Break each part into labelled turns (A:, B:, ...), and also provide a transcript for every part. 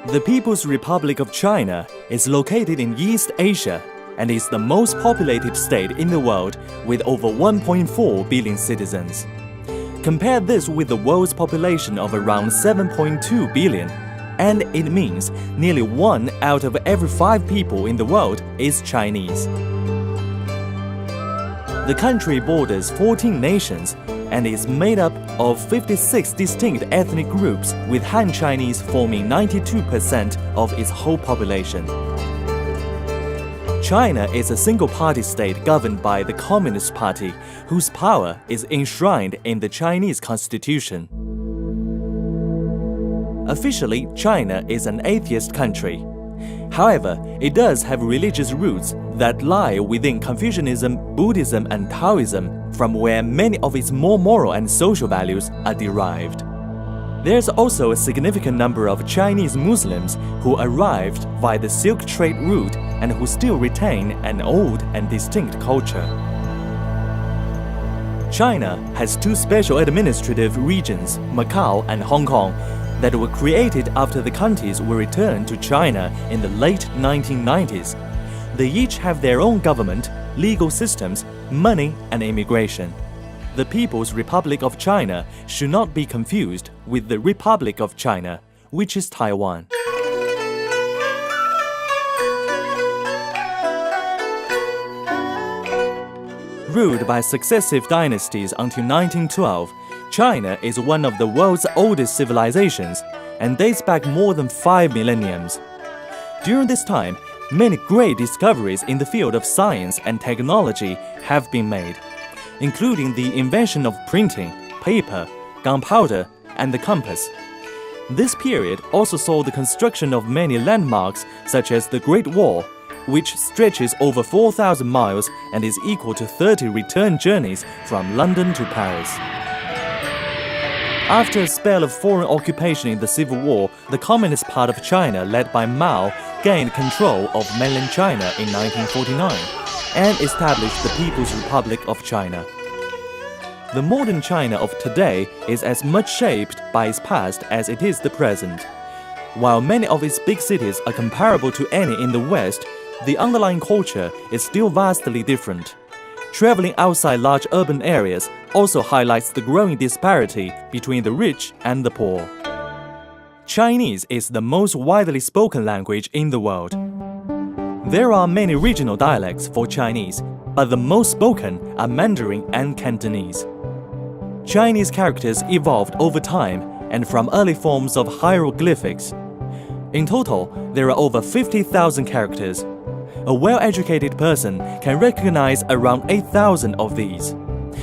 A: The People's Republic of China is located in East Asia and is the most populated state in the world with over 1.4 billion citizens. Compare this with the world's population of around 7.2 billion, and it means nearly 1 out of every 5 people in the world is Chinese. The country borders 14 nations and is made up of 56 distinct ethnic groups, with Han Chinese forming 92% of its whole population. China is a single-party state governed by the Communist Party, whose power is enshrined in the Chinese Constitution. Officially, China is an atheist country. However, it does have religious roots that lie within Confucianism, Buddhism, and Taoism, from where many of its more moral and social values are derived. There's also a significant number of Chinese Muslims who arrived via the Silk Trade route and who still retain an old and distinct culture. China has 2 special administrative regions, Macau and Hong Kong, that were created after the countries were returned to China in the late 1990s. They each have their own government, legal systems, money, and immigration. The People's Republic of China should not be confused with the Republic of China, which is Taiwan. Ruled by successive dynasties until 1912, China is one of the world's oldest civilizations and dates back more than 5 millenniums. During this time, many great discoveries in the field of science and technology have been made, including the invention of printing, paper, gunpowder, and the compass. This period also saw the construction of many landmarks such as the Great Wall, which stretches over 4,000 miles and is equal to 30 return journeys from London to Paris. After a spell of foreign occupation in the Civil War, the Communist part of China, led by Mao, gained control of mainland China in 1949 and established the People's Republic of China. The modern China of today is as much shaped by its past as it is the present. While many of its big cities are comparable to any in the West, the underlying culture is still vastly different. Traveling outside large urban areas also highlights the growing disparity between the rich and the poor. Chinese is the most widely spoken language in the world. There are many regional dialects for Chinese, but the most spoken are Mandarin and Cantonese. Chinese characters evolved over time and from early forms of hieroglyphics. In total, there are over 50,000 characters. A well-educated person can recognize around 8,000 of these.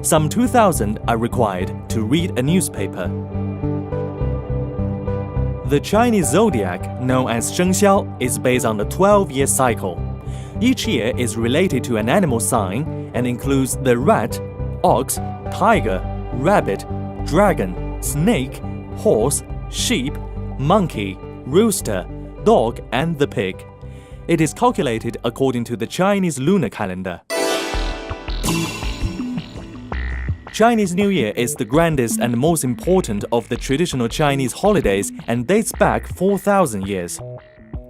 A: Some 2,000 are required to read a newspaper. The Chinese zodiac, known as Shengxiao, is based on the 12-year cycle. Each year is related to an animal sign and includes the rat, ox, tiger, rabbit, dragon, snake, horse, sheep, monkey, rooster, dog, and the pig. It is calculated according to the Chinese lunar calendar. Chinese New Year is the grandest and most important of the traditional Chinese holidays and dates back 4,000 years.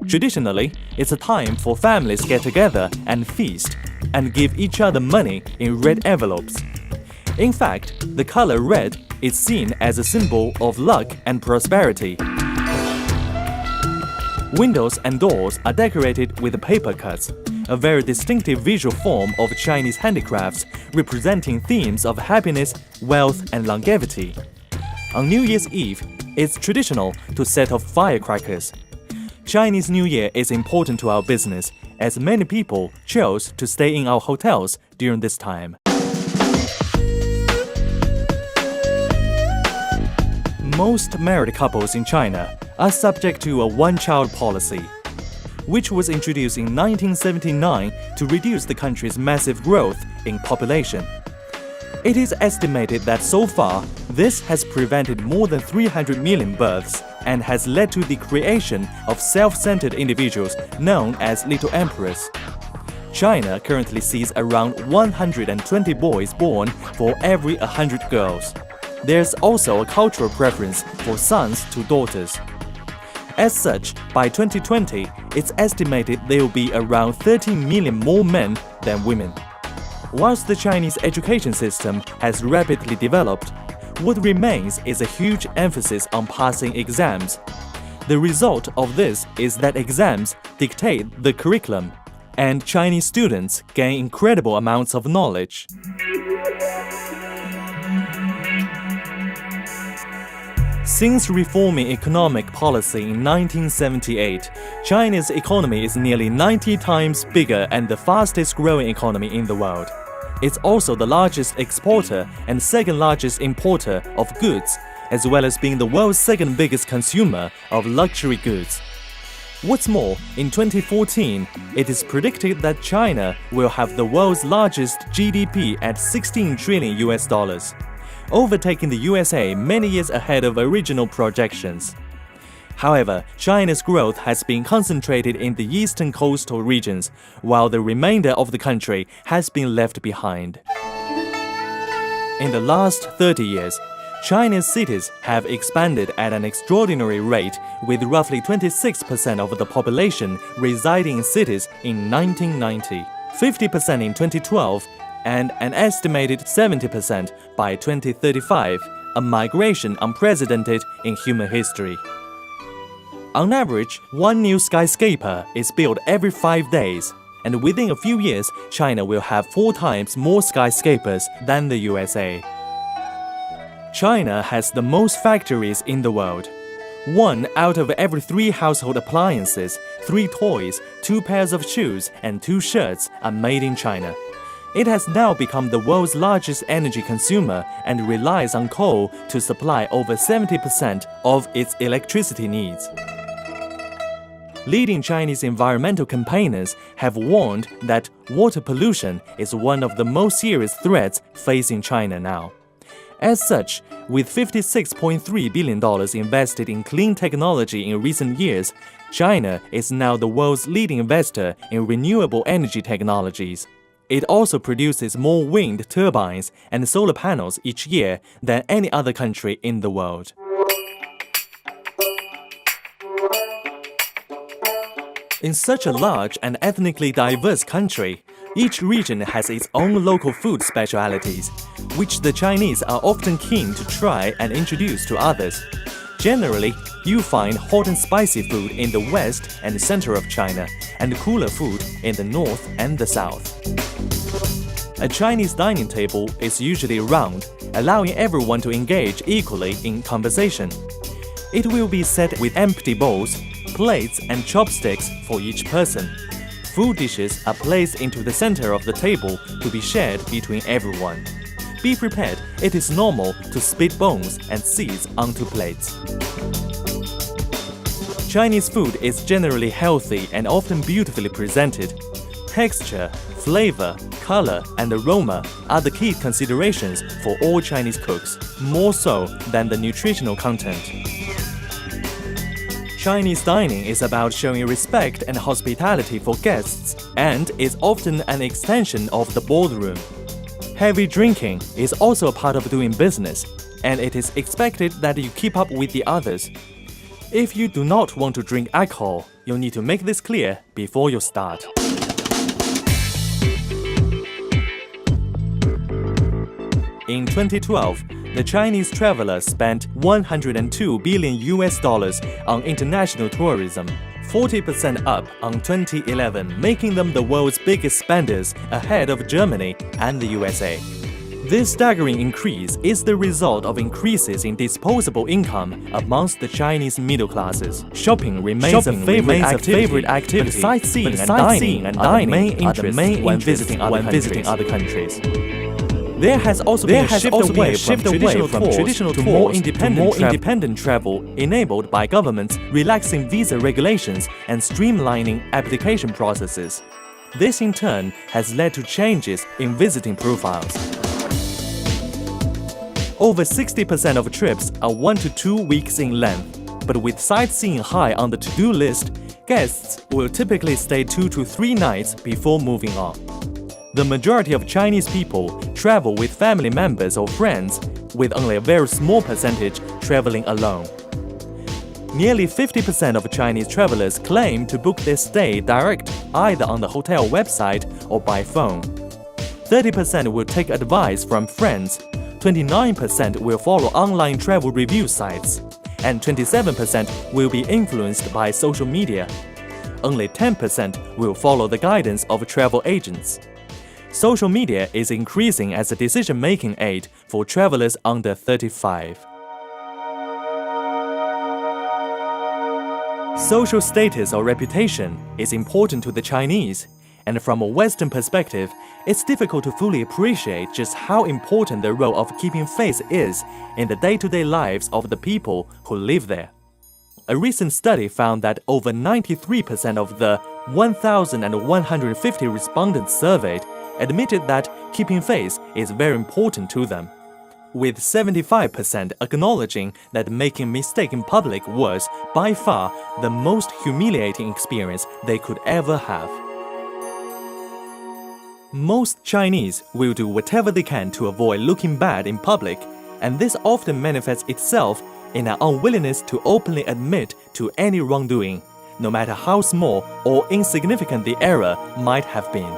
A: Traditionally, it's a time for families get together and feast, and give each other money in red envelopes. In fact, the color red is seen as a symbol of luck and prosperity. Windows and doors are decorated with paper cuts, a very distinctive visual form of Chinese handicrafts representing themes of happiness, wealth, and longevity. On New Year's Eve, it's traditional to set off firecrackers. Chinese New Year is important to our business, as many people chose to stay in our hotels during this time. Most married couples in China are subject to a one-child policy, which was introduced in 1979 to reduce the country's massive growth in population. It is estimated that so far, this has prevented more than 300 million births and has led to the creation of self-centered individuals known as little emperors. China currently sees around 120 boys born for every 100 girls. There's also a cultural preference for sons to daughters. As such, by 2020, it's estimated there will be around 13 million more men than women. Whilst the Chinese education system has rapidly developed, what remains is a huge emphasis on passing exams. The result of this is that exams dictate the curriculum, and Chinese students gain incredible amounts of knowledge. Since reforming economic policy in 1978, China's economy is nearly 90 times bigger and the fastest growing economy in the world. It's also the largest exporter and second largest importer of goods, as well as being the world's second biggest consumer of luxury goods. What's more, in 2014, it is predicted that China will have the world's largest GDP at $16 trillion, overtaking the USA many years ahead of original projections. However, China's growth has been concentrated in the eastern coastal regions, while the remainder of the country has been left behind. In the last 30 years, China's cities have expanded at an extraordinary rate, with roughly 26% of the population residing in cities in 1990, 50% in 2012, and an estimated 70% by 2035, a migration unprecedented in human history. On average, one new skyscraper is built every 5 days, and within a few years, China will have 4 times more skyscrapers than the USA. China has the most factories in the world. 1 out of every 3 household appliances, 3 toys, 2 pairs of shoes, and 2 shirts are made in China. It has now become the world's largest energy consumer and relies on coal to supply over 70% of its electricity needs. Leading Chinese environmental campaigners have warned that water pollution is one of the most serious threats facing China now. As such, with $56.3 billion invested in clean technology in recent years, China is now the world's leading investor in renewable energy technologies. It also produces more wind turbines and solar panels each year than any other country in the world. In such a large and ethnically diverse country, each region has its own local food specialities, which the Chinese are often keen to try and introduce to others. Generally, you find hot and spicy food in the west and center of China, and cooler food in the north and the south. A Chinese dining table is usually round, allowing everyone to engage equally in conversation. It will be set with empty bowls, plates, and chopsticks for each person. Food dishes are placed into the center of the table to be shared between everyone. Be prepared, it is normal to spit bones and seeds onto plates. Chinese food is generally healthy and often beautifully presented. Texture, flavor, color, and aroma are the key considerations for all Chinese cooks, more so than the nutritional content. Chinese dining is about showing respect and hospitality for guests, and is often an extension of the boardroom. Heavy drinking is also a part of doing business, and it is expected that you keep up with the others. If you do not want to drink alcohol, you'll need to make this clear before you start. In 2012, the Chinese traveler spent $102 billion on international tourism, 40% up on 2011, making them the world's biggest spenders ahead of Germany and the USA. This staggering increase is the result of increases in disposable income amongst the Chinese middle classes. Shopping remains a favorite activity, but sightseeing and dining are the main interests when visiting other countries. There has also been a shift away from traditional tours to more independent travel enabled by governments relaxing visa regulations and streamlining application processes. This in turn has led to changes in visiting profiles. Over 60% of trips are 1 to 2 weeks in length, but with sightseeing high on the to-do list, Guests will typically stay 2 to 3 nights before moving on. The majority of Chinese people travel with family members or friends, with only a very small percentage traveling alone. Nearly 50% of Chinese travelers claim to book their stay direct, either on the hotel website or by phone. 30% will take advice from friends, 29% will follow online travel review sites, and 27% will be influenced by social media. Only 10% will follow the guidance of travel agents. Social media is increasing as a decision-making aid for travelers under 35. Social status or reputation is important to the Chinese, and from a Western perspective, it's difficult to fully appreciate just how important the role of keeping face is in the day-to-day lives of the people who live there. A recent study found that over 93% of the 1,150 respondents surveyed admitted that keeping face is very important to them, with 75% acknowledging that making a mistake in public was, by far, the most humiliating experience they could ever have. Most Chinese will do whatever they can to avoid looking bad in public, and this often manifests itself in an unwillingness to openly admit to any wrongdoing, no matter how small or insignificant the error might have been.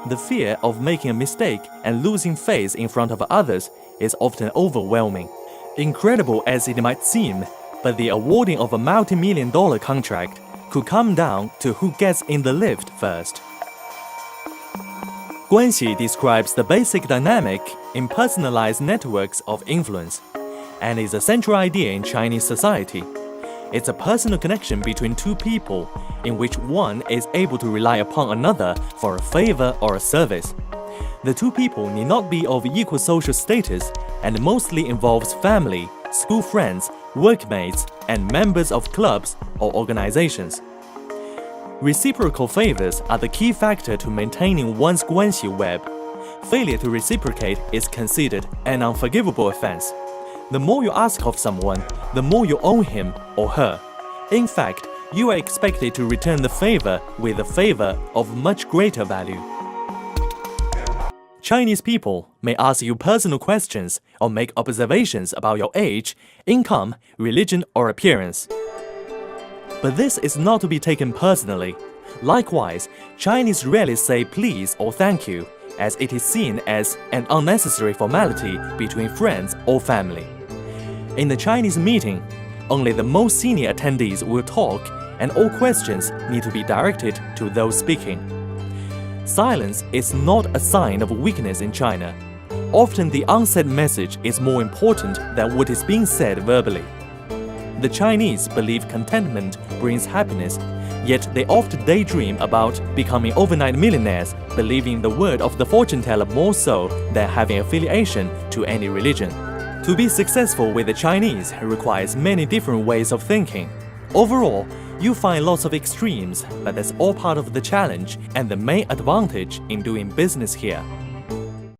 A: The fear of making a mistake and losing face in front of others is often overwhelming. Incredible as it might seem, but the awarding of a multi-million-dollar contract could come down to who gets in the lift first. Guanxi describes the basic dynamic in personalized networks of influence, and is a central idea in Chinese society. It's a personal connection between two people in which one is able to rely upon another for a favor or a service. The two people need not be of equal social status and mostly involves family, school friends, workmates, and members of clubs or organizations. Reciprocal favors are the key factor to maintaining one's Guanxi web. Failure to reciprocate is considered an unforgivable offense. The more you ask of someone, the more you owe him or her. In fact, you are expected to return the favor with a favor of much greater value. Chinese people may ask you personal questions or make observations about your age, income, religion, or appearance. But this is not to be taken personally. Likewise, Chinese rarely say please or thank you, as it is seen as an unnecessary formality between friends or family. In the Chinese meeting, only the most senior attendees will talk, and all questions need to be directed to those speaking. Silence is not a sign of weakness in China. Often the unsaid message is more important than what is being said verbally. The Chinese believe contentment brings happiness, yet they often daydream about becoming overnight millionaires, believing the word of the fortune teller more so than having affiliation to any religion. To be successful with the Chinese requires many different ways of thinking. Overall, you find lots of extremes, but that's all part of the challenge and the main advantage in doing business here.